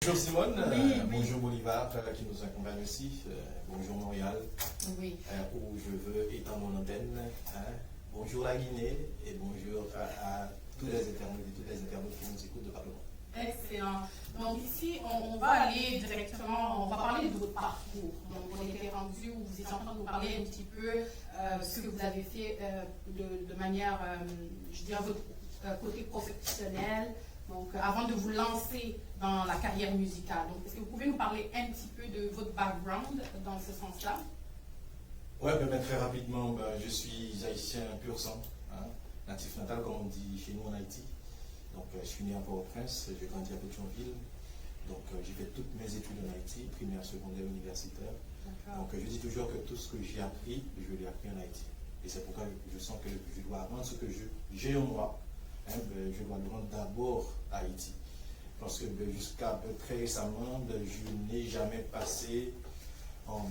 Bonjour Simone, Oui. bonjour Bolivar qui nous accompagne aussi, bonjour Montréal, Oui. où je veux étendre mon antenne, bonjour la Guinée et bonjour à tous les internautes et toutes les internautes qui nous écoutent de par le monde. Excellent. Donc ici, on va aller directement, on va parler de votre parcours. Donc on était rendu où vous étiez en train de nous parler un petit peu ce que vous avez fait de manière, je dirais, votre côté professionnel. Donc avant de vous lancer dans la carrière musicale. Donc est-ce que vous pouvez nous parler un petit peu de votre background dans ce sens-là? Oui, très rapidement, je suis haïtien pur sang, natif natal comme on dit chez nous en Haïti. Donc je suis né à Port-au-Prince, j'ai grandi à Pétionville. Donc j'ai fait toutes mes études en Haïti, primaire, secondaire, universitaire. Donc je dis toujours que tout ce que j'ai appris, je l'ai appris en Haïti. Et c'est pourquoi je sens que je dois rendre ce que j'ai en moi. Je dois le rendre d'abord à Haïti. Parce que jusqu'à peu près récemment, je n'ai jamais passé en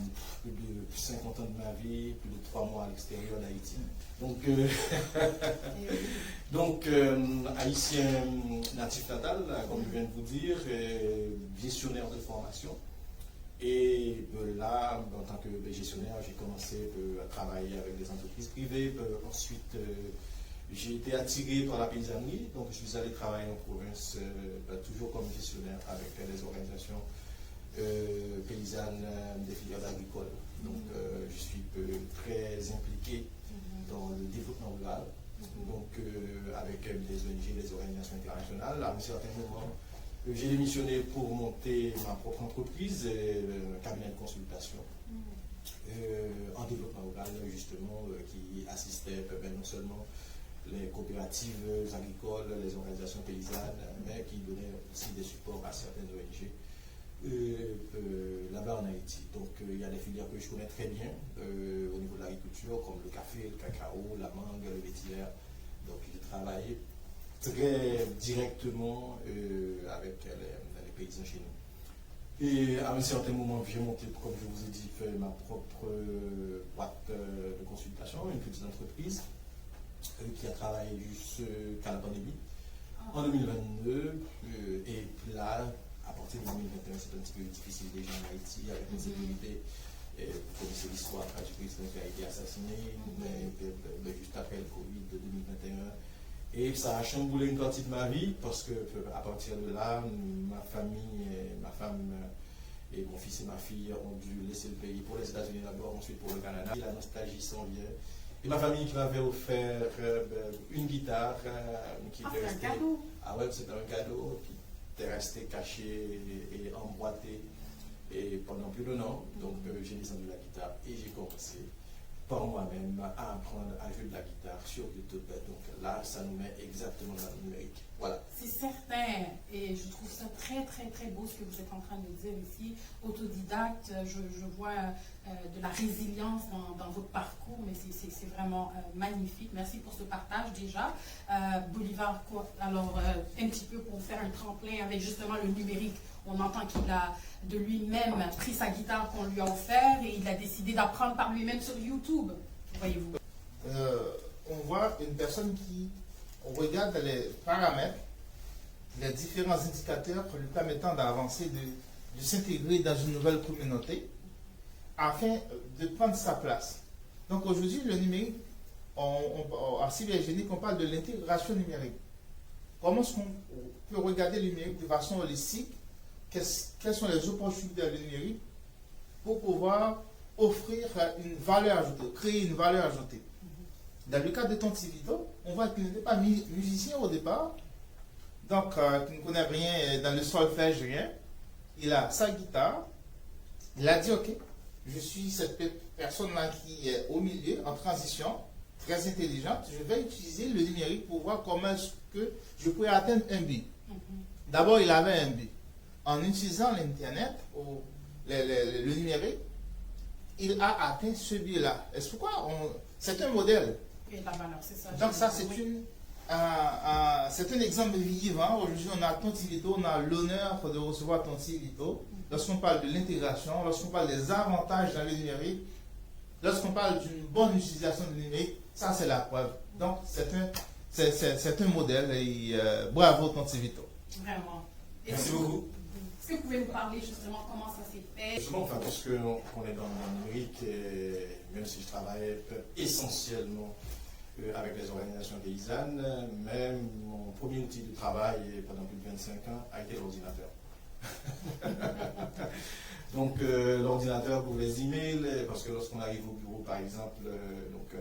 plus de 50 ans de ma vie, plus de 3 mois à l'extérieur d'Haïti. Donc, haïtien natif natal, comme je viens de vous dire, gestionnaire de formation. Et là, en tant que gestionnaire, j'ai commencé à travailler avec des entreprises privées. Ensuite, j'ai été attiré par la paysannerie, donc je suis allé travailler en province, toujours comme gestionnaire avec les organisations paysannes des filières agricoles. Donc je suis très impliqué dans le développement rural, donc avec des ONG, des organisations internationales. À un certain moment, j'ai démissionné pour monter ma propre entreprise, un cabinet de consultation. En développement rural, justement, qui assistait non seulement les coopératives agricoles, les organisations paysannes, mais qui donnaient aussi des supports à certaines ONG là-bas en Haïti. Donc il y a des filières que je connais très bien au niveau de l'agriculture, comme le café, le cacao, la mangue, le vétiver. Donc j'ai travaillé très directement avec les paysans chez nous. Et à un certain moment, j'ai monté, comme je vous ai dit, fait ma propre boîte de consultation, une petite entreprise qui a travaillé jusqu'à la pandémie en 2022. Et là, à partir de 2021, c'est un petit peu difficile déjà en Haïti avec l'insécurité. Vous connaissez l'histoire du président qui a été assassiné juste après le Covid de 2021. Et ça a chamboulé une partie de ma vie parce que à partir de là, ma famille, ma femme et mon fils et ma fille ont dû laisser le pays pour les États-Unis d'abord, ensuite pour le Canada. La nostalgie s'en vient. Et ma famille qui m'avait offert une guitare qui était restée. C'est un cadeau. Ah ouais, c'était un cadeau qui était resté caché et emboîté et pendant plus d'un an. Donc j'ai descendu la guitare et j'ai commencé par moi-même à apprendre à jouer de la guitare sur YouTube. Donc là, ça nous met exactement dans le numérique. Voilà. C'est certain, et je trouve ça très très très beau ce que vous êtes en train de dire ici. Autodidacte, je vois de la résilience dans votre parcours, mais c'est vraiment magnifique. Merci pour ce partage déjà. Bolivar, alors un petit peu pour faire un tremplin avec justement le numérique. On entend qu'il a de lui-même pris sa guitare qu'on lui a offert et il a décidé d'apprendre par lui-même sur YouTube. Voyez-vous. On voit une personne qui regarde les paramètres, les différents indicateurs lui permettant d'avancer, de s'intégrer dans une nouvelle communauté afin de prendre sa place. Donc aujourd'hui, le numérique, en cybergénique, on parle de l'intégration numérique. Comment est-ce qu'on peut regarder le numérique de façon holistique? Quelles sont les opportunités du numérique pour pouvoir offrir une valeur ajoutée, créer une valeur ajoutée? Dans le cas de Tonti Vito, on voit qu'il n'était pas musicien au départ, donc il ne connaît rien dans le solfège, rien. Il a sa guitare, il a dit ok, je suis cette personne-là qui est au milieu, en transition, très intelligente, je vais utiliser le numérique pour voir comment est-ce que je pourrais atteindre un but. D'abord, il avait un but. En utilisant l'Internet, le numérique, il a atteint ce but-là. Et c'est pourquoi c'est un modèle. Et la valeur, c'est ça. Donc ça, c'est un exemple vivant. Aujourd'hui, on a Tonti Vito, on a l'honneur de recevoir Tonti Vito. Lorsqu'on parle de l'intégration, lorsqu'on parle des avantages dans le numérique, lorsqu'on parle d'une bonne utilisation du numérique, ça c'est la preuve. Donc c'est un modèle et bravo Tonti Vito. Vraiment. Merci beaucoup. Est-ce que vous pouvez nous parler justement comment ça s'est fait? Justement, enfin, puisque on est dans le numérique, et même si je travaille essentiellement avec les organisations paysannes, même mon premier outil de travail pendant plus de 25 ans a été l'ordinateur. Donc l'ordinateur pour les emails, parce que lorsqu'on arrive au bureau par exemple,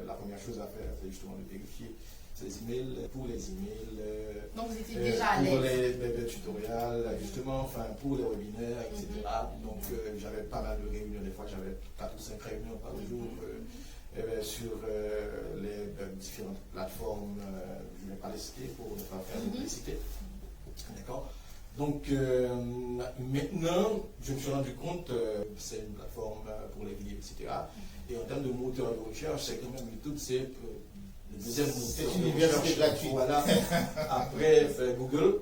la première chose à faire c'est justement de vérifier ces emails, pour les emails, Donc vous étiez déjà à pour l'aise. les tutoriels, justement, enfin pour les webinaires, etc. Donc j'avais pas mal de réunions, des fois j'avais 4 ou 5 réunions par jour sur les différentes plateformes, je ne vais pas les citer pour ne pas faire de publicité. D'accord. Donc maintenant, je me suis rendu compte, c'est une plateforme pour les vidéos, etc. Et en termes de moteur de recherche, c'est quand même YouTube, c'est le deuxième moteur de recherche gratuit. Voilà, après Google,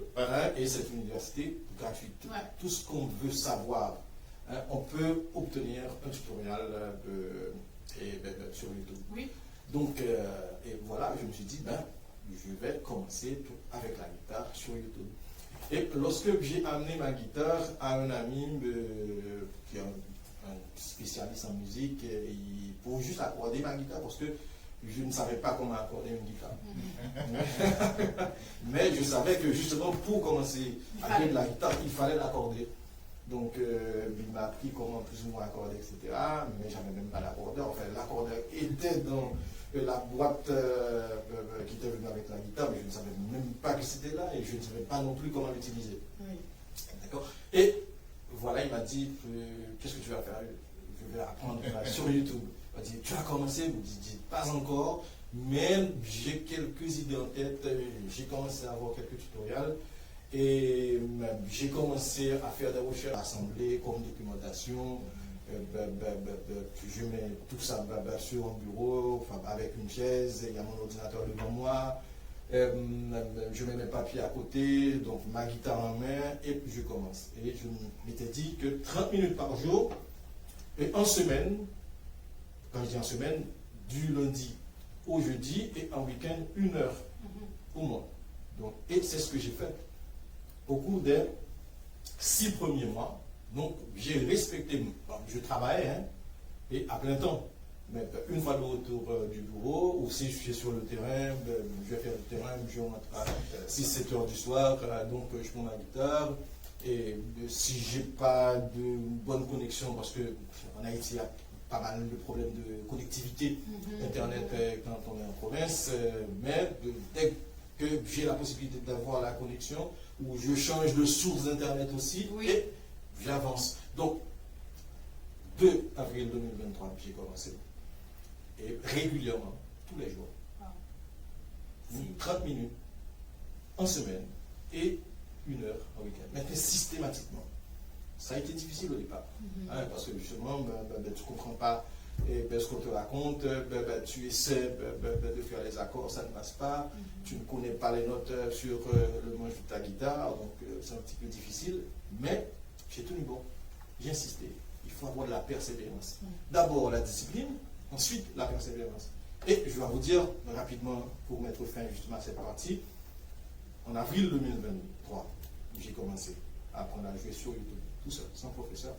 et c'est une université gratuite. Ouais. Tout ce qu'on veut savoir, on peut obtenir un tutoriel sur YouTube. Oui. Donc, et voilà, je me suis dit, je vais commencer avec la guitare sur YouTube. Et lorsque j'ai amené ma guitare à un ami qui est un spécialiste en musique, pour juste accorder ma guitare, parce que je ne savais pas comment accorder une guitare. Mais je savais que justement pour commencer à jouer de la guitare, il fallait l'accorder. Donc il m'a appris comment plus ou moins accorder, etc. Mais j'avais même pas l'accordeur. Enfin, l'accordeur était dans la boîte qui était venue avec la guitare, mais je ne savais même pas que c'était là et je ne savais pas non plus comment l'utiliser. Oui. D'accord. Et voilà, il m'a dit, qu'est-ce que tu vas faire? Je vais apprendre sur YouTube. Il m'a dit, tu as commencé? Je me dis, pas encore, mais j'ai quelques idées en tête. J'ai commencé à avoir quelques tutoriels. Et j'ai commencé à faire des recherches, assembler comme documentation. Je mets tout ça sur un bureau, avec une chaise, il y a mon ordinateur devant moi. Je mets mes papiers à côté, donc ma guitare en main, et puis je commence. Et je m'étais dit que 30 minutes par jour, et en semaine, quand je dis en semaine, du lundi au jeudi, et en week-end, 1 heure au moins. Donc, et c'est ce que j'ai fait. Au cours des 6 premiers mois, donc j'ai respecté, je travaillais et à plein temps, mais une fois de retour du bureau, ou si je suis sur le terrain, je vais faire le terrain, je rentre à 6-7 heures du soir, donc je prends ma guitare, et si j'ai pas de bonne connexion, parce qu'en Haïti il y a pas mal de problèmes de connectivité internet quand on est en province, mais dès que j'ai la possibilité d'avoir la connexion, où je change de source d'internet aussi, et j'avance. Donc, 2 avril 2023, j'ai commencé. Et régulièrement, tous les jours. 30 minutes en semaine et 1 heure en week-end. Mais systématiquement. Ça a été difficile au départ. Parce que justement, tu ne comprends pas ce qu'on te raconte, tu essaies de faire les accords, ça ne passe pas, tu ne connais pas les notes sur le manche de ta guitare, donc c'est un petit peu difficile, mais j'ai tenu bon, j'ai insisté, il faut avoir de la persévérance. D'abord la discipline, ensuite la persévérance. Et je vais vous dire rapidement, pour mettre fin justement à cette partie, en avril 2023, j'ai commencé à apprendre à jouer sur YouTube, tout seul, sans professeur.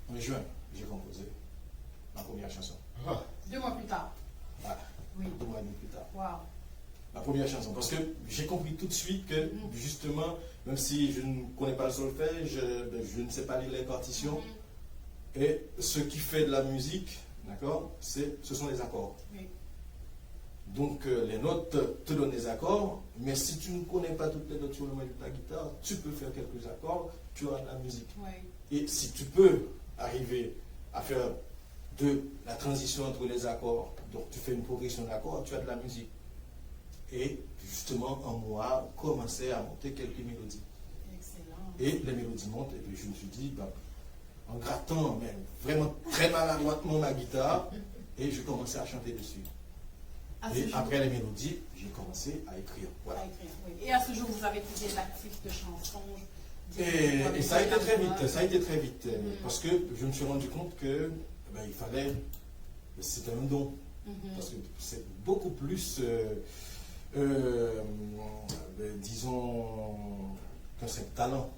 En juin, j'ai composé ma première chanson. 2 mois plus tard. Voilà. Oui. 2 mois et demi plus tard. Wow. Ma première chanson. Parce que j'ai compris tout de suite que, justement, même si je ne connais pas le solfège, je ne sais pas lire les partitions, et ce qui fait de la musique, d'accord, ce sont les accords. Oui. Donc, les notes te donnent des accords, mais si tu ne connais pas toutes les notes sur le manche de ta guitare, tu peux faire quelques accords, tu auras de la musique. Oui. Et si tu peux arriver à faire de la transition entre les accords, donc tu fais une progression d'accords, tu as de la musique. Et justement, en moi, commençait à monter quelques mélodies. Excellent. Et les mélodies montent, et puis je me suis dit, en grattant, mais vraiment très maladroitement ma guitare, et je commençais à chanter dessus. Et après les mélodies, j'ai commencé à écrire. Voilà. À écrire, oui. Et à ce jour, vous avez été l'actif de chansons. Et ça a été très vite, ça a été très vite, parce que je me suis rendu compte que il fallait, c'était un don, parce que c'est beaucoup plus, disons, qu'un simple talent.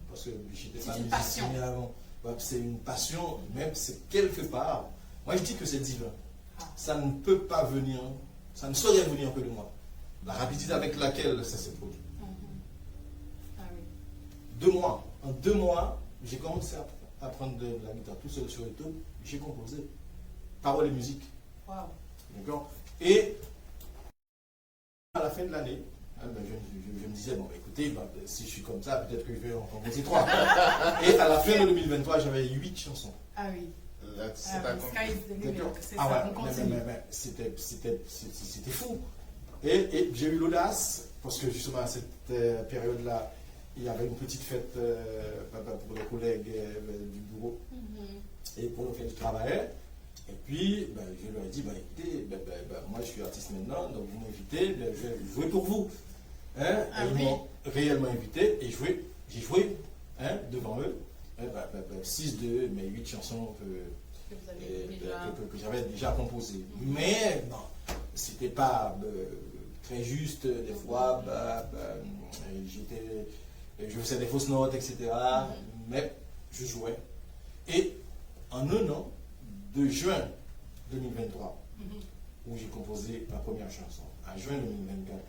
Parce que j'étais C'est pas une musicien passion. avant. Ouais, c'est une passion, même c'est quelque part. Moi je dis que c'est divin. Ah. Ça ne peut pas venir, ça ne saurait venir que de moi. La rapidité avec laquelle ça s'est produit. Ah oui. 2 mois. En 2 mois, j'ai commencé à apprendre de la guitare tout seul sur YouTube. J'ai composé. Paroles et musique. Wow. D'accord. Et à la fin de l'année, je me disais, bon, écoutez, si je suis comme ça, peut-être que je vais en composer 3. Et à la fin de 2023, j'avais 8 chansons. Ah oui. C'est Ah pas oui, compliqué. sky is the limit. D'accord. C'est Ah ça, ouais, on continue. mais c'était fou. Et j'ai eu l'audace, parce que justement à cette période-là, il y avait une petite fête pour les collègues du bureau et pour lequel je travaillais. Et puis, je leur ai dit, écoutez, moi je suis artiste maintenant, donc vous m'invitez, je vais jouer pour vous. Hein? Ah et ils oui. m'ont réellement invité et j'ai joué devant eux. 6 de mes 8 chansons Que vous avez déjà. que j'avais déjà composées. Mais bon, c'était pas très juste, des fois, je faisais des fausses notes, etc. Mais je jouais. Et en un an, de juin 2023, où j'ai composé ma première chanson, à juin 2024,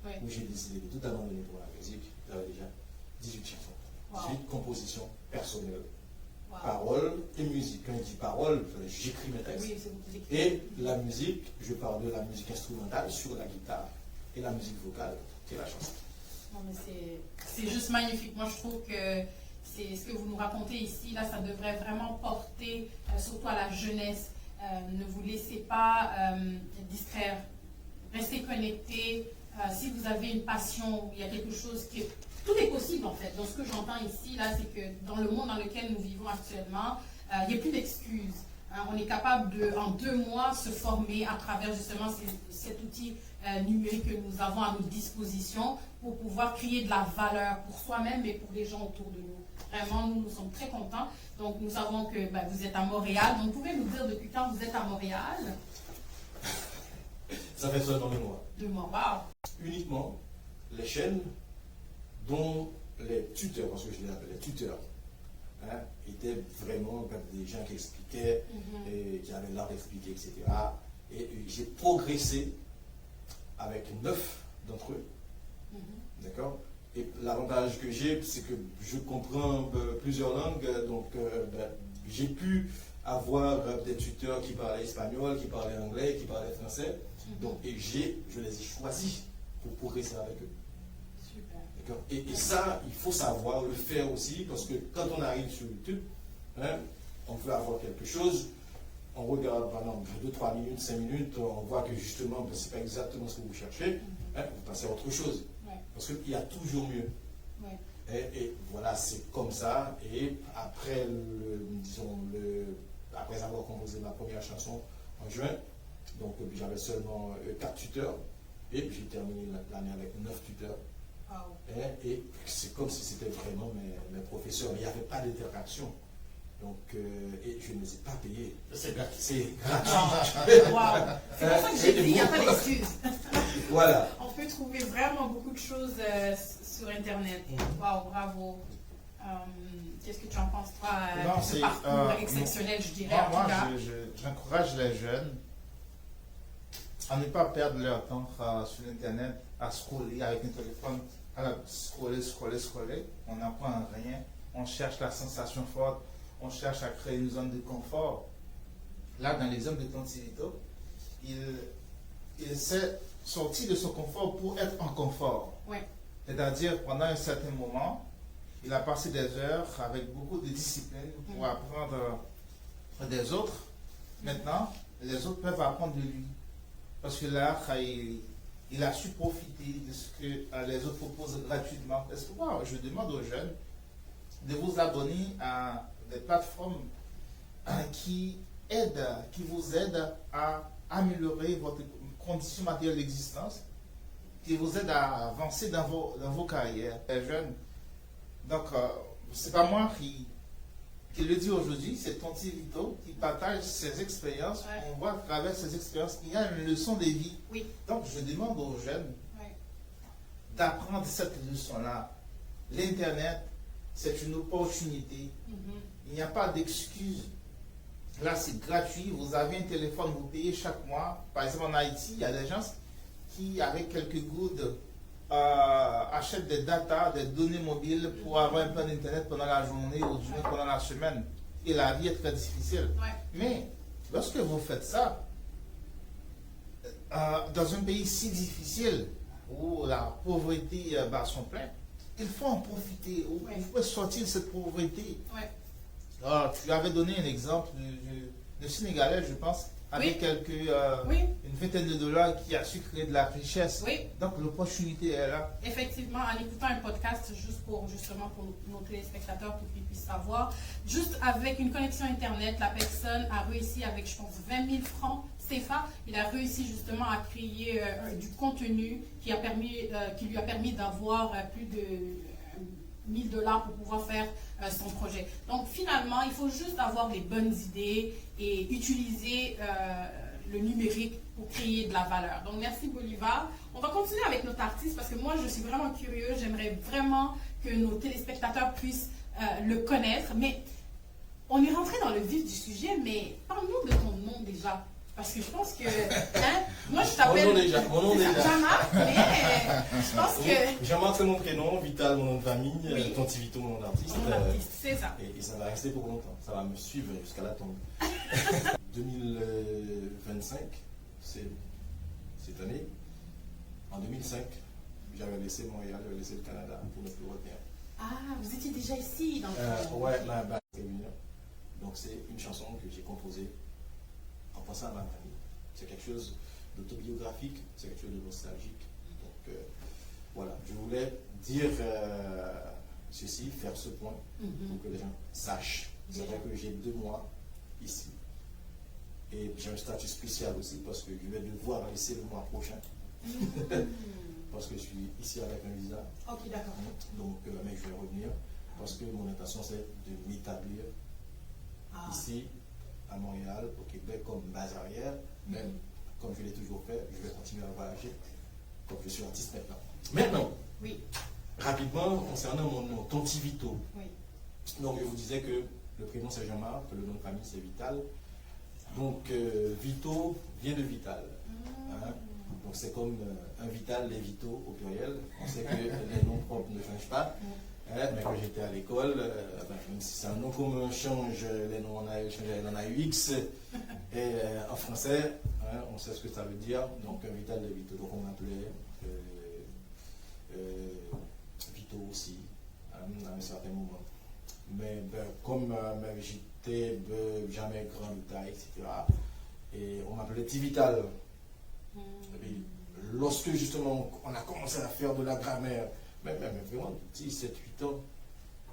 Oui. où j'ai décidé de tout abandonner pour la musique, j'avais déjà 18 chansons. Wow. 18 compositions personnelles. Wow. Paroles et musique. Quand je dis paroles, j'écris mes textes. Oui, c'est vous qui écrivez. Et la musique, je parle de la musique instrumentale sur la guitare. Et la musique vocale, c'est la chanson. Non, mais c'est juste magnifique. Moi, je trouve que c'est ce que vous nous racontez ici, là, ça devrait vraiment porter, surtout à la jeunesse. Ne vous laissez pas distraire. Restez connectés. Si vous avez une passion, il y a quelque chose qui est... Tout est possible, en fait. Donc, ce que j'entends ici, là, c'est que dans le monde dans lequel nous vivons actuellement, il n'y a plus d'excuses. Hein, on est capable de, en 2 mois, se former à travers justement cet outil numérique que nous avons à notre disposition pour pouvoir créer de la valeur pour soi-même et pour les gens autour de nous. Vraiment, nous sommes très contents. Donc, nous savons que vous êtes à Montréal. Donc, vous pouvez nous dire depuis quand vous êtes à Montréal? Ça fait seulement 2 mois. 2 mois, wow. Uniquement les chaînes dont les tuteurs, parce que je les appelle les tuteurs, hein, étaient vraiment des gens qui expliquaient, et qui avaient l'art d'expliquer, etc. Et j'ai progressé avec 9 d'entre eux. D'accord. Et l'avantage que j'ai, c'est que je comprends plusieurs langues, donc j'ai pu avoir des tuteurs qui parlaient espagnol, qui parlaient anglais, qui parlaient français. Donc, et je les ai choisis pour progresser avec eux. Super. D'accord. Et ça, il faut savoir le faire aussi, parce que quand on arrive sur YouTube, hein, on peut avoir quelque chose, on regarde pendant 2, 3 minutes, 5 minutes, on voit que justement, ce n'est pas exactement ce que vous cherchez, hein, vous passez à autre chose. Ouais. Parce qu'il y a toujours mieux. Ouais. Et voilà, c'est comme ça. Et après, après avoir composé ma première chanson en juin, donc j'avais seulement 4 tuteurs. Et puis j'ai terminé l'année avec 9 tuteurs. Wow. Et c'est comme si c'était vraiment mes professeurs. Mais il n'y avait pas d'interaction. Donc, et je ne les ai pas payés. C'est gratuit. C'est gratuit. Wow. C'est pour ça que j'ai dit, il n'y a pas d'excuse. Voilà. On peut trouver vraiment beaucoup de choses sur Internet. Waouh, bravo. Qu'est-ce que tu en penses, toi, Non, ce c'est, parcours exceptionnel, je dirais, en Moi, tout cas. j'encourage les jeunes à ne pas perdre leur temps sur Internet, à scroller avec un téléphone, à scroller. On n'apprend rien. On cherche la sensation forte. On cherche à créer une zone de confort. Là, dans l'exemple de Tonti Vito, il s'est sorti de son confort pour être en confort. Ouais. C'est-à-dire, pendant un certain moment, il a passé des heures avec beaucoup de discipline pour apprendre des autres. Maintenant, les autres peuvent apprendre de lui. Parce que là, il a su profiter de ce que les autres proposent gratuitement. Est-ce que moi, je demande aux jeunes de vous abonner à des plateformes qui vous aident à améliorer votre condition matérielle d'existence, qui vous aident à avancer dans vos carrières. Les jeunes, donc, c'est pas moi qui le dis aujourd'hui, c'est Tonti Vito qui partage ses expériences. Ouais. On voit à travers ses expériences qu'il y a une leçon de vie. Oui. Donc, je demande aux jeunes Ouais. d'apprendre cette leçon-là. L'Internet, c'est une opportunité. Il n'y a pas d'excuse. Là, c'est gratuit. Vous avez un téléphone, vous payez chaque mois. Par exemple, en Haïti, il y a des gens qui, avec quelques gouttes, achètent des data, des données mobiles pour avoir un plan d'Internet pendant la journée ou du moins pendant la semaine. Et la vie est très difficile. Ouais. Mais lorsque vous faites ça, dans un pays si difficile où la pauvreté bat son plein, il faut en profiter. Ouais. Il faut sortir de cette pauvreté. Ouais. Alors, tu avais donné un exemple de Sénégalais, je pense, avec Oui. une vingtaine de dollars qui a su créer de la richesse. Oui. Donc l'opportunité est là. Effectivement, en écoutant un podcast, justement pour nos téléspectateurs, pour qu'ils puissent savoir, juste avec une connexion Internet, la personne a réussi avec, je pense, 20 000 francs CFA, il a réussi justement à créer du contenu qui lui a permis d'avoir plus de 1000 dollars pour pouvoir faire son projet. Donc finalement, il faut juste avoir des bonnes idées et utiliser le numérique pour créer de la valeur. Donc merci Bolivar. On va continuer avec notre artiste parce que moi je suis vraiment curieux. J'aimerais vraiment que nos téléspectateurs puissent le connaître. Mais on est rentré dans le vif du sujet, mais parle-nous de ton nom déjà. Parce que je pense que, moi je t'appelle Mon nom déjà. Jean-Marc, mais je pense que... Jean-Marc c'est mon prénom, Vital mon nom de famille, Oui. Tonti Vito mon nom d'artiste. Mon artiste, c'est ça. Et ça va rester pour longtemps, ça va me suivre jusqu'à la tombe. 2025, c'est cette année. En 2005, j'avais laissé Montréal, j'avais laissé le Canada pour ne plus revenir. Ah, vous étiez déjà ici donc, Ouais, ma base réunion. Donc c'est une chanson que j'ai composée en pensant à ma famille. C'est quelque chose d'autobiographique, c'est quelque chose de nostalgique. Donc voilà, je voulais dire ceci, faire ce point pour que les gens sachent. C'est vrai que j'ai 2 mois ici. Et j'ai un statut spécial aussi parce que je vais devoir laisser le mois prochain. Parce que je suis ici avec un visa. Ok, d'accord. Donc, mais je vais revenir parce que mon intention c'est de m'établir ici à Montréal, au Québec, comme base arrière. Mais comme je l'ai toujours fait, je vais continuer à voyager comme je suis artiste maintenant. Maintenant, Oui, rapidement, concernant mon nom, Tonti Vito. oui. Donc, je vous disais que le prénom c'est Jean-Marc, que le nom de famille c'est Vital. Donc, Vito vient de Vital. Hein? Donc, c'est comme un Vital, les Vito au pluriel. On sait que les noms propres ne changent pas. Hein? Mais quand j'étais à l'école, même si c'est un nom commun change, les noms on a changé dans la UX. Et en français, hein, on sait ce que ça veut dire. Donc, un Vital, les Vito. Donc, on m'appelait Vito aussi, à un certain moment. Mais comme j'étais jamais grand de taille, etc. Et on m'appelait Tivital. Et puis, lorsque justement on a commencé à faire de la grammaire, même vraiment petit, 7-8 ans,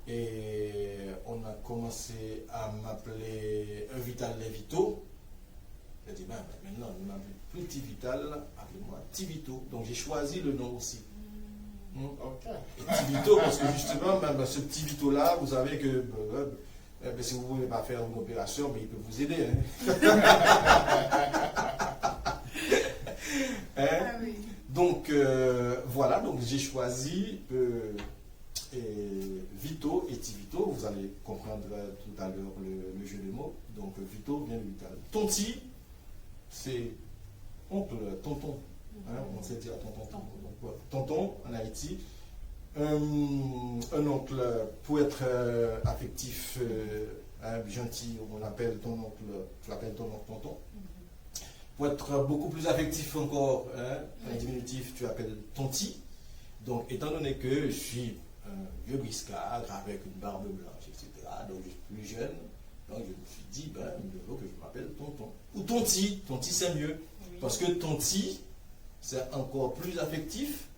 et on a commencé à m'appeler un Vital Levito, j'ai dit, maintenant on ne m'appelle plus Tivital, appelez-moi Tivito. Donc j'ai choisi le nom aussi. Ok. Et Tivito, parce que justement, ce petit Vito là, vous savez que si vous ne voulez pas faire une opération, mais il peut vous aider. Ah oui. Donc voilà, donc j'ai choisi Vito et Tivito. Vous allez comprendre tout à l'heure le jeu de mots. Donc Vito vient de Vital. Tonti, c'est oncle, tonton. Hein, on sait dire tonton. Donc, ouais, tonton en Haïti. Un oncle pour être affectif, gentil, on l'appelle ton oncle, tu l'appelles ton oncle tonton. Pour être beaucoup plus affectif encore, en diminutif, tu appelles tonti. Donc, étant donné que je suis un vieux briscard avec une barbe blanche, etc., donc je suis plus jeune, donc je me suis dit, il faut que je m'appelle tonton. Ou tonti, tonti c'est mieux, parce que tonti, c'est encore plus affectif,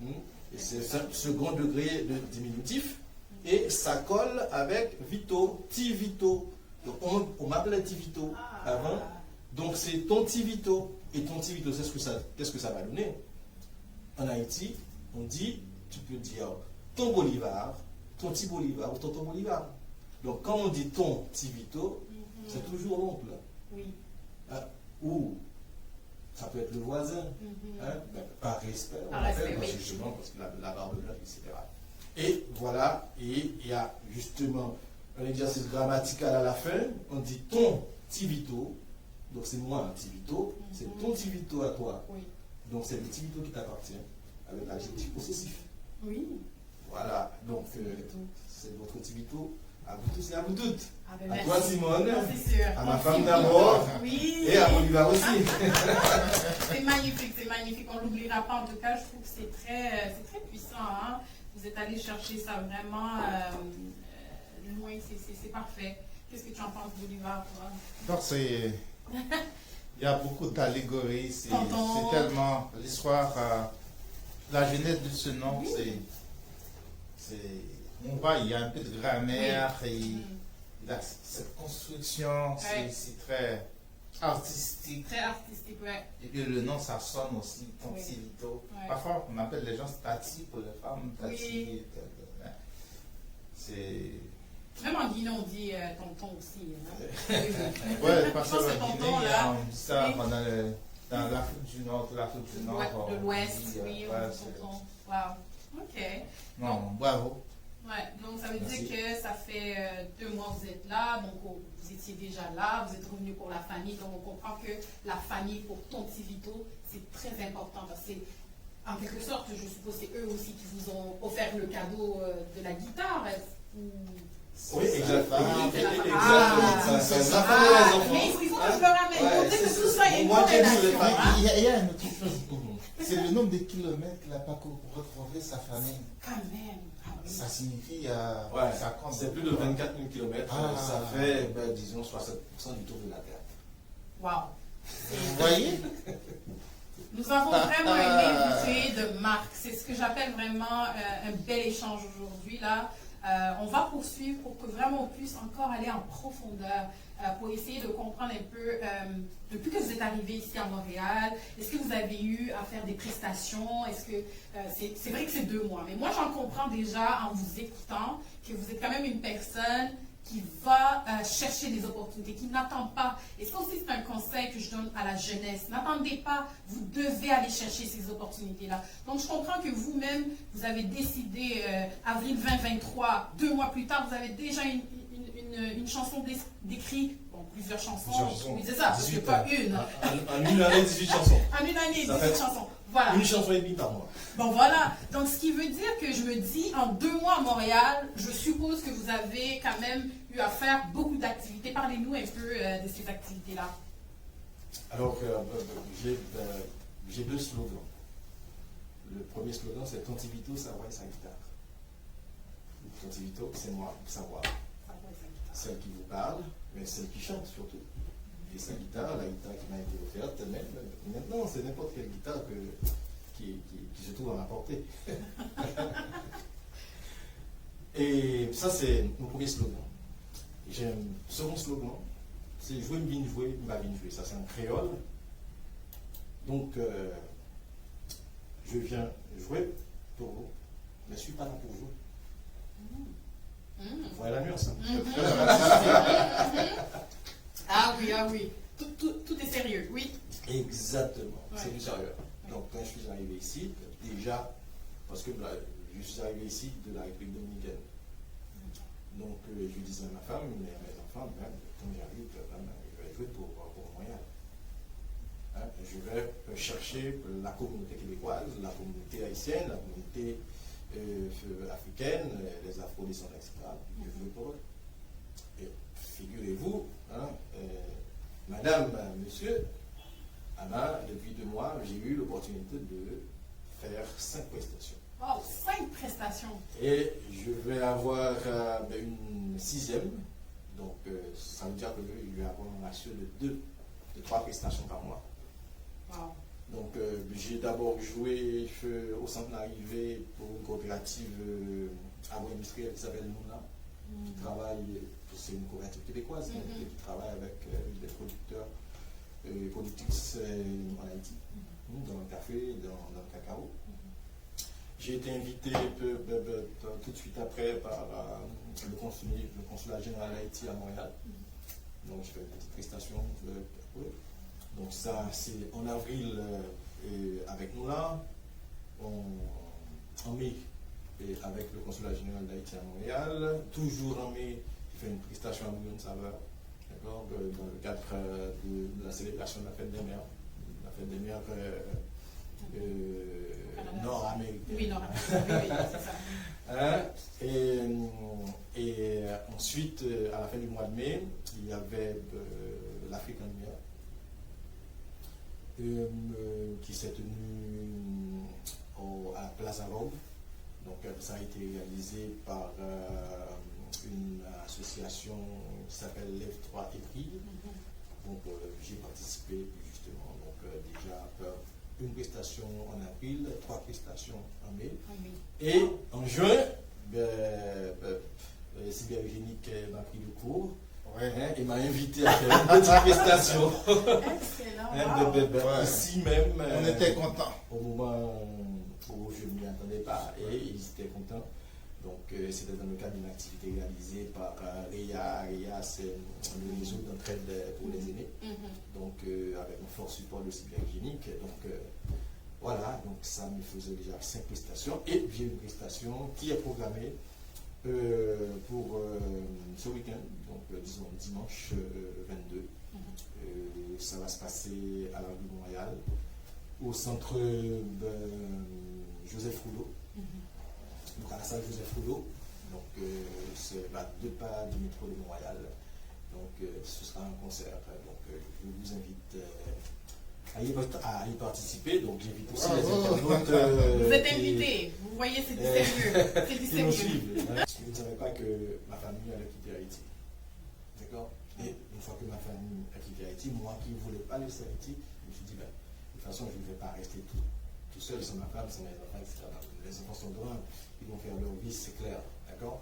et c'est un second degré de diminutif, et ça colle avec Vito, Tivito. Donc, on m'appelait Tivito avant. Donc c'est Tonti Vito. Et Tonti Vito, qu'est-ce que ça va donner? En Haïti, on dit, tu peux dire ton Bolivar, Tonti Bolivar ou Tonton Bolivar. Donc quand on dit Tonti Vito, c'est toujours l'oncle. Oui. Ou ça peut être le voisin. Par respect, on l'appelle, justement parce que la barbe blanche, etc. Et voilà, et il y a justement un exercice grammatical à la fin. On dit ton tivito, donc c'est moi un tivito, c'est ton tivito à toi. Oui. Donc c'est le tivito qui t'appartient, avec l'adjectif possessif. Oui. Voilà, donc c'est votre tivito à vous tous et à vous toutes. Ah ben À merci. toi Simone, Non, c'est sûr. à ma femme d'abord, Oui. et à Bolivar aussi. C'est magnifique, c'est magnifique. On ne l'oubliera pas. En tout cas, je trouve que c'est très puissant. Hein. Vous êtes allé chercher ça vraiment loin. C'est parfait. Qu'est-ce que tu en penses, Bolivar, toi? Donc, c'est. Il y a beaucoup d'allégories. C'est Tonton. tellement. L'histoire. La genèse de ce nom, Oui. on voit, il y a un peu de grammaire. Oui. Et il a cette construction. Ouais. C'est très artistique. Très artistique, ouais. Et puis le nom, ça sonne aussi, ton Oui. Tivito. Ouais. Parfois, on appelle les gens Tati pour les femmes. Tati. Oui. C'est. Même en Guinée, on dit tonton aussi. Hein. Oui, oui. Ouais, parce Je pense que que la tonton, Guinée, là, on dit ça, oui. on a dans l'Afrique du Nord, l'Afrique du Nord. Ouais, on de l'Ouest, dit, oui, ouais, on dit tonton. Wow. Ok. non, bravo. Ouais, donc ça veut Merci. dire que ça fait 2 mois que vous êtes là, donc vous étiez déjà là, vous êtes revenu pour la famille, donc on comprend que la famille pour ton petit Vito, c'est très important parce que en quelque sorte, je suppose c'est eux aussi qui vous ont offert le cadeau de la guitare. Oui, exactement. Ah. Ça fait les enfants. Mais il faut que je le ramène, Ouais, pour que c'est- tout soit une moi, j'ai dit les relation. familles. Hein. Il y a une autre chose. C'est le nombre de kilomètres qu'il a parcouru pour retrouver sa famille. Quand même. Ah oui. Ça signifie. Ouais, ça compte. c'est plus de 24 000 km. Ah. Ça fait, disons, 60% du tour de la Terre. Wow. Vous voyez? Nous avons vraiment un invité de marque. C'est ce que j'appelle vraiment un bel échange aujourd'hui. Là, on va poursuivre pour que vraiment on puisse encore aller en profondeur pour essayer de comprendre un peu, depuis que vous êtes arrivé ici à Montréal, est-ce que vous avez eu à faire des prestations? Est-ce que c'est vrai que c'est 2 mois, mais moi j'en comprends déjà en vous écoutant que vous êtes quand même une personne qui va chercher des opportunités, qui n'attend pas. Et ça aussi, c'est un conseil que je donne à la jeunesse. N'attendez pas, vous devez aller chercher ces opportunités-là. Donc, je comprends que vous-même, vous avez décidé, avril 2023, 2 mois plus tard, vous avez déjà une chanson d'écrit, bon, plusieurs chansons. Oui, c'est ça, c'est pas une. En une année, 18 chansons. En une année, Ça 18 fait chansons. Voilà. Une chanson et demie par mois. Bon, voilà. Donc, ce qui veut dire que je me dis, en 2 mois à Montréal, je suppose que vous avez quand même eu à faire beaucoup d'activités. Parlez-nous un peu de ces activités-là. Alors, j'ai 2 slogans. Le premier slogan, c'est Ton Tivito, sa voix et sa guitare. Ton Tivito, c'est moi, sa voix. Celle qui vous parle, mais celle qui chante surtout. Et sa guitare, la guitare qui m'a été offerte, même maintenant, c'est n'importe quelle guitare qui se trouve à ma portée. Et ça, c'est mon premier slogan. J'ai un second slogan, c'est jouer, bien jouer, m'a bien jouer. Ça, c'est un créole. Donc, je viens jouer pour vous, mais je ne suis pas là pour jouer. Vous voyez la nuance, hein? Ah oui, ah oui. Tout est sérieux, oui. Exactement, Ouais. c'est du sérieux. Donc, quand je suis arrivé ici, déjà, parce que je suis arrivé ici de la République dominicaine. Donc, je disais à ma femme et à mes enfants, même, quand j'arrive, je vais jouer pour Montréal. Hein, je vais chercher la communauté québécoise, la communauté haïtienne, la communauté africaine, les afro-descendants, etc. Je veux jouer pour eux. Et figurez-vous, hein, madame, monsieur, Anna, depuis 2 mois, j'ai eu l'opportunité de faire 5 prestations. Oh, 5 prestations. Et je vais avoir une 6e. Donc, ça veut dire que je vais avoir un ratio de 3 prestations par mois. Wow. Donc, j'ai d'abord joué au centre d'arrivée pour une coopérative agro-industrielle qui s'appelle Mouna, qui travaille, c'est une coopérative québécoise, qui travaille avec des producteurs et productrices en Haïti, dans le café, dans le cacao. J'ai été invité tout de suite après par le consulat général d'Haïti à Montréal. Donc, je fais une petite prestation. Donc, ça, c'est en avril avec nous là. En mai, et avec le consulat général d'Haïti à Montréal. Toujours en mai, il fait une prestation à Bouillon de Saveur, d'accord, dans le cadre de la célébration de la fête des mères. La fête des mères nord-américaine. Oui, nord-américaine, oui, c'est ça. Et ensuite, à la fin du mois de mai, il y avait l'Afrique en lumière qui s'est tenue à la Place Arrobe. Donc ça a été réalisé par une association qui s'appelle Lève 3 et Brille. Donc j'ai participé justement. Donc déjà une prestation en avril, 3 prestations en mai. Et en juin, Cybergénique m'a pris le cours. Et m'a invité à faire une petite prestation. Excellent. Ici même. On était contents. Au moment où je ne m'y attendais pas, et ils étaient contents. Donc c'était dans le cadre d'une activité réalisée par REA. REA, c'est le réseau d'entraide pour les aînés. Donc avec un fort support de Cybergénique. Donc voilà, donc ça me faisait déjà 5 prestations. Et j'ai une prestation qui est programmée pour ce week-end, donc disons dimanche 22. Ça va se passer à la rue Montréal, au centre Joseph Rouleau, donc à la salle Joseph Rouleau. Donc c'est à 2 pas du métro de Montréal. Donc ce sera un concert. Donc je vous invite à y participer. Donc j'invite aussi les internautes. Vous êtes invités. Vous voyez, c'est du sérieux. C'est du qui nous sérieux. suivent. Je ne savais pas que ma famille allait quitter Haïti. D'accord. Et une fois que ma famille a quitté Haïti, moi qui ne voulais pas laisser Haïti, je me suis dit, de toute façon, je ne vais pas rester tout seul sans ma femme, sans mes enfants, etc. Les enfants sont grands, ils vont faire leur vie, c'est clair. D'accord.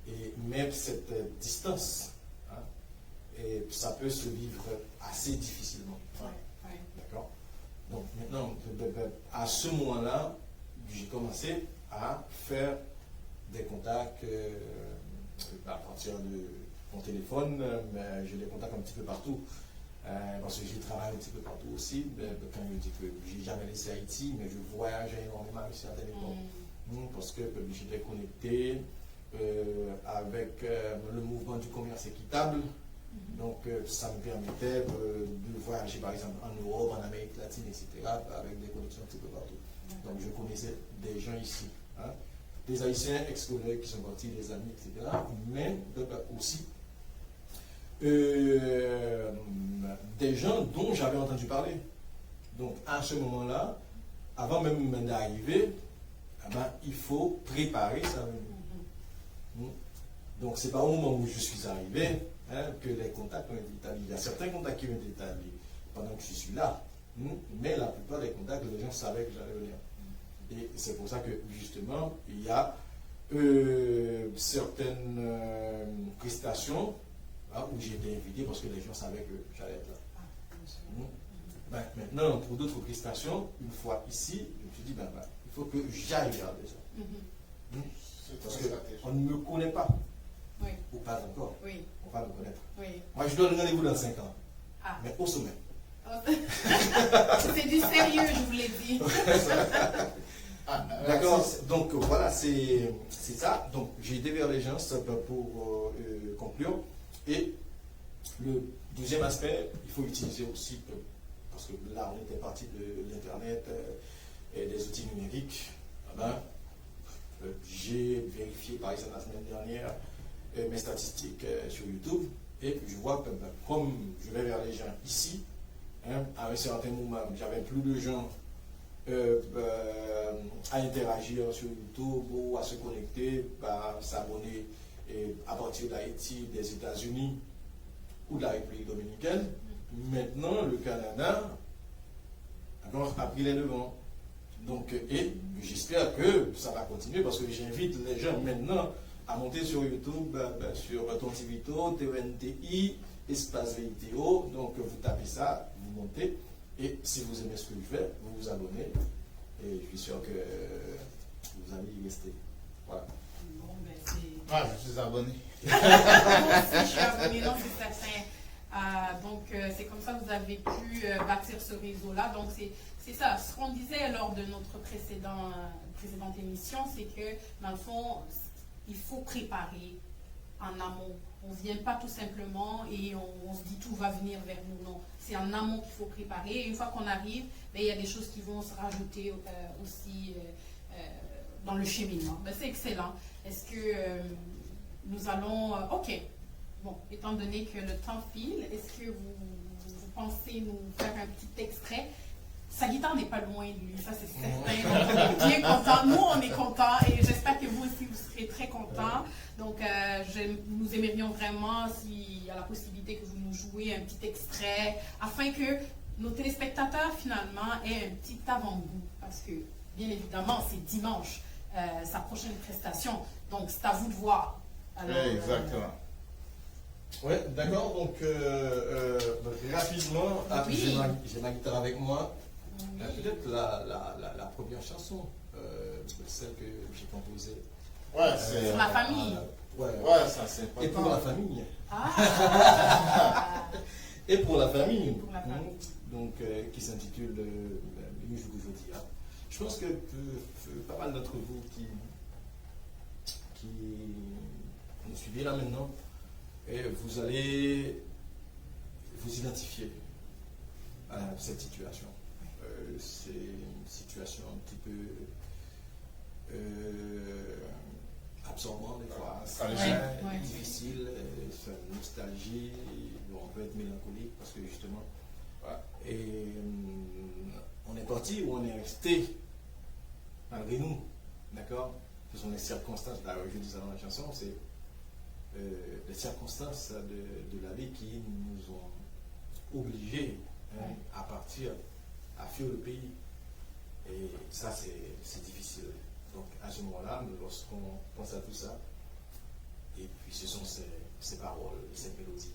Et même cette distance, et ça peut se vivre assez difficilement. D'accord. Donc maintenant, à ce moment-là, j'ai commencé à faire des contacts à partir de mon téléphone, mais j'ai des contacts un petit peu partout. Parce que j'ai travaillé un petit peu partout aussi. Quand je dis que j'ai jamais laissé Haïti, mais je voyage énormément à certaines époques. Parce que j'étais connecté avec le mouvement du commerce équitable. Donc ça me permettait de voyager par exemple en Europe, en Amérique latine, etc. avec des connexions un petit peu partout. Donc je connaissais des gens ici. Des Haïtiens ex-collègues qui sont partis, des amis, etc. Mais aussi des gens dont j'avais entendu parler. Donc à ce moment-là, avant même d'arriver, il faut préparer sa venue. Donc c'est pas au moment où je suis arrivé que les contacts ont été établis. Il y a certains contacts qui ont été établis pendant que je suis là, mais la plupart des contacts, les gens savaient que j'allais venir. Et c'est pour ça que justement, il y a certaines prestations où j'ai été invité parce que les gens savaient que j'allais être là. Maintenant, pour d'autres prestations, une fois ici, je me suis dit, il faut que j'aille regarder ça. Parce qu'on ne me connaît pas. Oui. Ou pas encore. Oui. On va me connaître. Oui. Moi, je donne rendez-vous dans 5 ans. Mais au sommet. C'est du sérieux, je vous l'ai dit. D'accord. Donc voilà, c'est ça. Donc j'ai été vers les gens pour conclure. Et le deuxième aspect, il faut utiliser aussi, parce que là on était parti de l'Internet et des outils numériques. J'ai vérifié par exemple la semaine dernière mes statistiques sur YouTube et je vois que comme je vais vers les gens ici, à un certain moment, j'avais plus de gens à interagir sur YouTube ou à se connecter, à s'abonner à partir d'Haïti, des États-Unis ou de la République dominicaine. Maintenant, le Canada a pris les devants. Donc, et j'espère que ça va continuer parce que j'invite les gens maintenant à monter sur YouTube, sur Tontivito, TNTI, Espace Vidéo. Donc, vous tapez ça, vous montez. Et si vous aimez ce que je fais, vous vous abonnez. Et je suis sûr que vous allez y rester. Voilà. Bon, c'est... Je suis abonné. Moi aussi, je suis abonnée, non, c'est certain. Donc, c'est comme ça que vous avez pu bâtir ce réseau-là. Donc, c'est ça. Ce qu'on disait lors de notre précédente émission, c'est que, dans le fond, il faut préparer en amont. On ne vient pas tout simplement et on se dit tout va venir vers nous. Non, c'est en amont qu'il faut préparer. Et une fois qu'on arrive, ben, il y a des choses qui vont se rajouter aussi dans le cheminement. Ben, c'est excellent. Est-ce que nous allons... ok. Bon, étant donné que le temps file, est-ce que vous pensez nous faire un petit extrait? Sa guitare n'est pas loin de lui, ça c'est certain. Donc, on est bien contents. Nous, on est contents et j'espère que vous aussi, vous serez très contents. Donc, nous aimerions vraiment, s'il y a la possibilité que vous nous jouiez un petit extrait, afin que nos téléspectateurs, finalement, aient un petit avant-goût. Parce que, bien évidemment, c'est dimanche, sa prochaine prestation. Donc, c'est à vous de voir. Alors, exactement. Oui, d'accord. Donc, rapidement, Oui. j'ai ma guitare avec moi. oui. Peut-être la première chanson, celle que j'ai composée. Ouais, c'est... Sur la famille. Ouais. Ouais, ça c'est important. Et pour la famille. Ah. Et pour la famille. Pour la famille. Donc, qui s'intitule Le jour aujourd'hui. Je pense que pas mal d'entre vous qui nous suivez là maintenant, et vous allez vous identifier à cette situation. C'est une situation un petit peu absorbante des fois, Ouais. difficile, c'est une nostalgie, on peut être mélancolique parce que justement, et on est parti ou on est resté malgré nous, d'accord? Ce sont les circonstances, d'ailleurs je dis ça dans la chanson, c'est les circonstances de la vie qui nous ont obligés à partir, à fuir le pays. Et ça, c'est difficile. Donc, à ce moment-là, lorsqu'on pense à tout ça, et puis ce sont ces paroles, ces mélodies.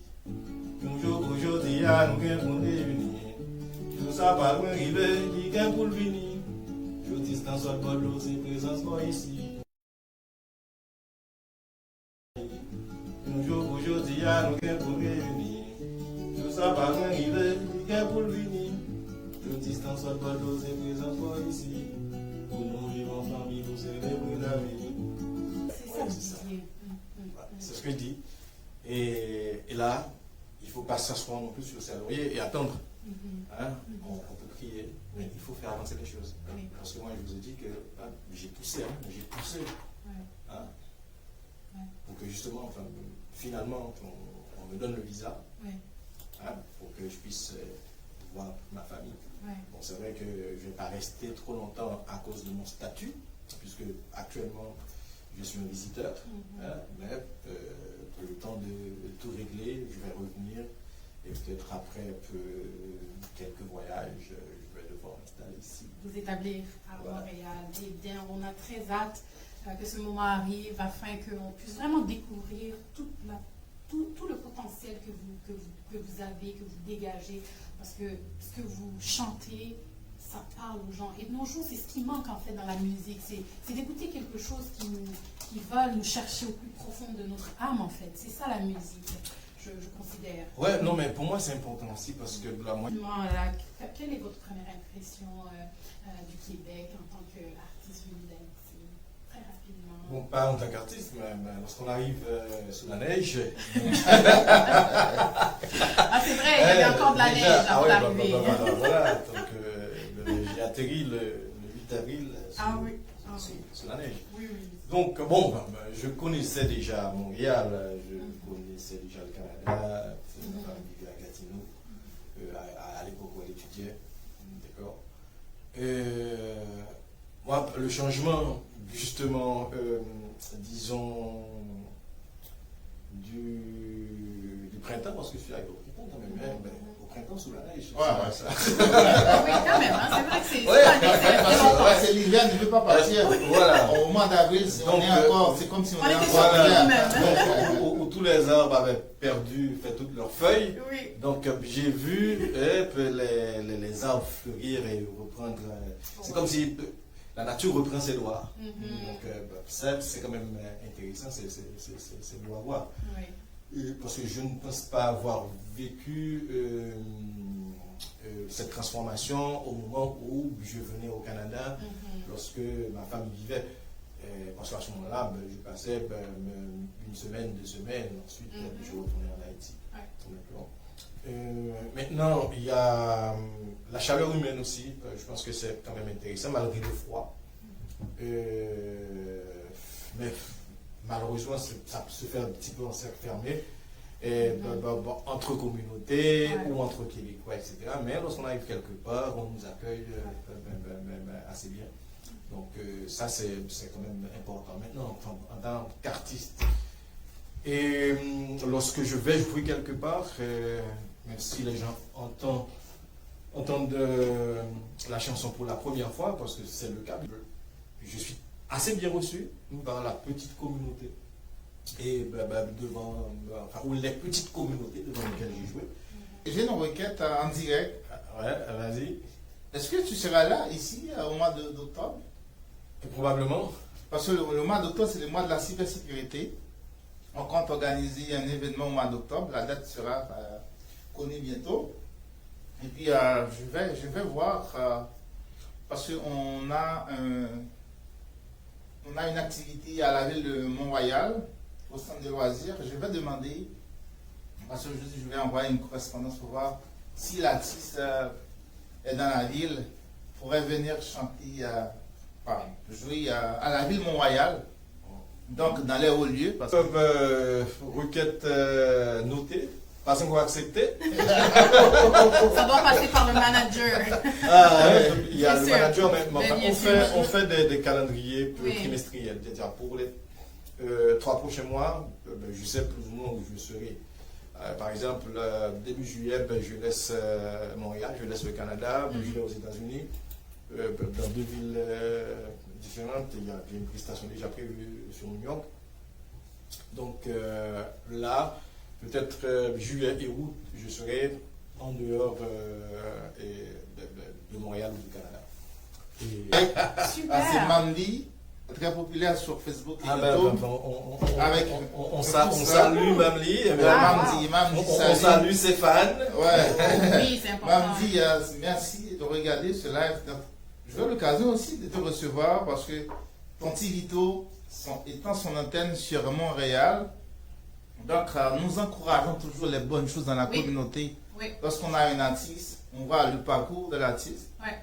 Aujourd'hui, nous avons réunis. Tout ça, pas loin, il est pour le venir. Je distance sur le bord de l'eau, c'est présence moi ici. Aujourd'hui, nous avons réunis. Tout ça, pas loin, il est pour le venir. Je distance sur le bord de l'eau, c'est présence moi ici. Pour nous vivre en famille, pour célébrer la vie. C'est ça. C'est ce que je dis. Et là, il ne faut pas s'asseoir non plus sur ses lauriers et attendre. On peut prier, mais il faut faire avancer les choses. Oui. Parce que moi, je vous ai dit que j'ai poussé. Pour que justement, finalement, on me donne le visa pour que je puisse voir ma famille. Bon, c'est vrai que je ne vais pas rester trop longtemps à cause de mon statut, puisque actuellement, je suis un visiteur, mais pour le temps de tout régler, je vais revenir et peut-être après quelques voyages, je vais devoir m'installer ici. Vous établir à Montréal. Eh bien, on a très hâte que ce moment arrive afin qu'on puisse vraiment découvrir tout le potentiel que vous avez, que vous dégagez, parce que ce que vous chantez, ça parle aux gens. Et de nos jours, c'est ce qui manque en fait dans la musique, c'est d'écouter quelque chose qui va nous chercher au plus profond de notre âme en fait. C'est ça la musique, je considère. Ouais, non, mais pour moi c'est important aussi parce que là, moi... Quelle est votre première impression du Québec en tant qu'artiste venu d'Haïti? Très rapidement. Bon, pas en tant qu'artiste, mais lorsqu'on arrive sous la neige... c'est vrai, il y avait encore de la neige avant d'arriver. Voilà, donc j'ai atterri le 8 avril sous la neige. Oui. Donc, bon, je connaissais déjà Montréal, je connaissais déjà le Canada, ma femme vivait à Gatineau, à l'époque où elle étudiait, d'accord. Moi, le changement, justement, disons, du printemps, parce que je suis arrivé au printemps quand même, mais au printemps sous la neige. Ça. Oui, quand même, c'est vrai que c'est C'est l'hiver ne veut pas partir. Voilà. Au mois d'avril, c'est comme si on était sur encore où tous les arbres avaient fait toutes leurs feuilles. Oui. Donc j'ai vu les arbres fleurir et reprendre. C'est comme si la nature reprend ses droits. Donc ça, c'est quand même intéressant, c'est beau à voir. Oui. Parce que je ne pense pas avoir vécu cette transformation au moment où je venais au Canada, lorsque ma femme y vivait. Parce qu'à ce moment-là, je passais une semaine, 2 semaines, ensuite je retournais en Haïti. Maintenant, il y a la chaleur humaine aussi. Je pense que c'est quand même intéressant, malgré le froid. Mais malheureusement, ça se fait un petit peu en cercle fermé. Entre communautés ou entre Québécois, etc. Mais lorsqu'on arrive quelque part, on nous accueille assez bien. Donc ça, c'est quand même important. Maintenant, en tant qu'artiste, et lorsque je vais jouer quelque part, même si les gens entendent la chanson pour la première fois, parce que c'est le cas, je suis assez bien reçu dans la petite communauté. Et ou les petites communautés devant lesquelles j'ai joué. J'ai une requête en direct. Ouais, vas-y. Est-ce que tu seras là, ici, au mois d'octobre? Probablement. Parce que le mois d'octobre, c'est le mois de la cybersécurité. On compte organiser un événement au mois d'octobre. La date sera connue bientôt. Et puis, je vais voir, parce qu'on a une activité à la ville de Mont-Royal, au centre de loisirs. Je vais demander, parce que je vais envoyer une correspondance pour voir si l'artiste est dans la ville, pourrait venir chanter, jouer à la ville Mont-Royal, donc dans les hauts lieux. Requête notée, pas encore acceptée. Ça doit passer par le manager. Il y a le manager, mais on fait des calendriers trimestriels, c'est-à-dire pour les 3 prochains mois, je sais plus ou moins où je serai. Par exemple, début juillet, je laisse Montréal, je laisse le Canada, je vais aux États-Unis, dans 2 villes différentes. Il y a une prestation déjà prévue sur New York. Donc là, peut-être juillet et août, je serai en dehors de Montréal ou du Canada. Super. C'est Mandy, très populaire sur Facebook et YouTube. On salue Mamli. On salue ses fans. Ouais. Oui, c'est important. Mamdi, merci de regarder ce live. Je veux l'occasion aussi de te recevoir parce que ton Tivito étant son antenne sur Montréal, donc nous encourageons toujours les bonnes choses dans la communauté. Oui. Lorsqu'on a un artiste, on voit le parcours de l'artiste, Ouais.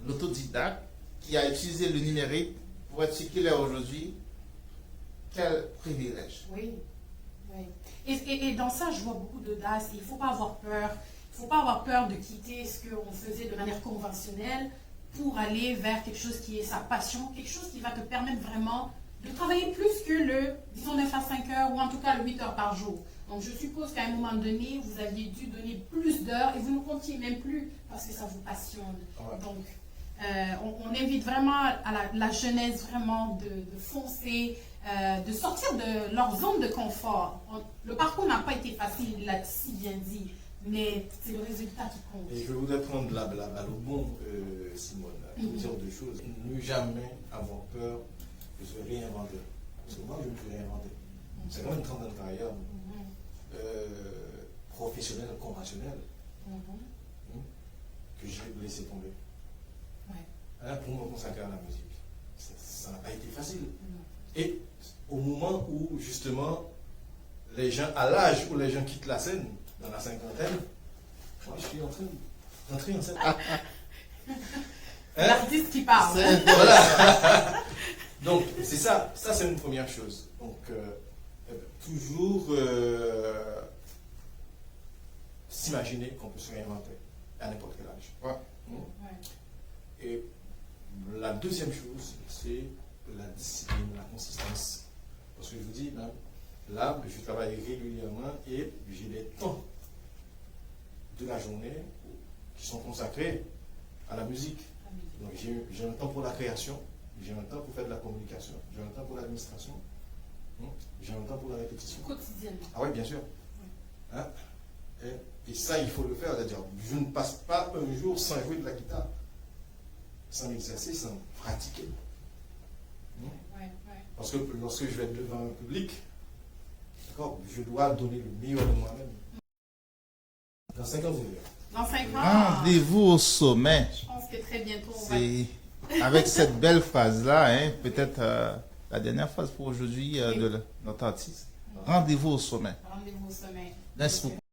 l'autodidacte qui a utilisé le numérique pour être ce qu'il est aujourd'hui. Quel privilège. Oui. Oui. Et dans ça, je vois beaucoup d'audace. Il ne faut pas avoir peur. Il ne faut pas avoir peur de quitter ce qu'on faisait de manière conventionnelle pour aller vers quelque chose qui est sa passion, quelque chose qui va te permettre vraiment de travailler plus que disons 9 à 5 heures ou en tout cas le 8 heures par jour. Donc je suppose qu'à un moment donné, vous aviez dû donner plus d'heures et vous ne comptiez même plus parce que ça vous passionne. Ouais. Donc on invite vraiment à la jeunesse vraiment de foncer, de sortir de leur zone de confort. Le parcours n'a pas été facile, il l'a si bien dit, mais c'est le résultat qui compte. Et je voudrais prendre la balle au bon, Simone, pour dire 2 choses. Ne jamais avoir peur de se réinventer. Parce que moi, je me suis réinventé. C'est quand même une trentaine de carrière professionnelle, conventionnelle, que j'ai laissé tomber. Ouais. Pour me consacrer à la musique. Ça n'a pas été facile. Et au moment où, justement, les gens, à l'âge où les gens quittent la scène, dans la cinquantaine, moi je suis en train d'entrer en scène. L'artiste qui parle. Voilà. Donc, c'est ça c'est une première chose. Donc, toujours s'imaginer qu'on peut se réinventer à n'importe quel âge. Ouais. Et la deuxième chose, c'est la discipline, la consistance. Parce que je vous dis, là, je travaille régulièrement et j'ai des temps de la journée qui sont consacrés à la musique. Donc j'ai un temps pour la création, j'ai un temps pour faire de la communication, j'ai un temps pour l'administration, j'ai un temps pour la répétition. Quotidiennement. Ah oui, bien sûr. Hein? Et ça, il faut le faire. C'est-à-dire, je ne passe pas un jour sans jouer de la guitare, sans m'exercer, sans pratiquer. Parce que lorsque je vais être devant un public, d'accord, je dois donner le meilleur de moi-même. Dans 5 ans, vous verrez. Dans 5 ans. Rendez-vous au sommet. Je pense que très bientôt, C'est avec cette belle phrase-là, hein, peut-être La dernière phrase pour aujourd'hui Oui. de notre artiste. Rendez-vous au sommet. Rendez-vous au sommet. Merci beaucoup.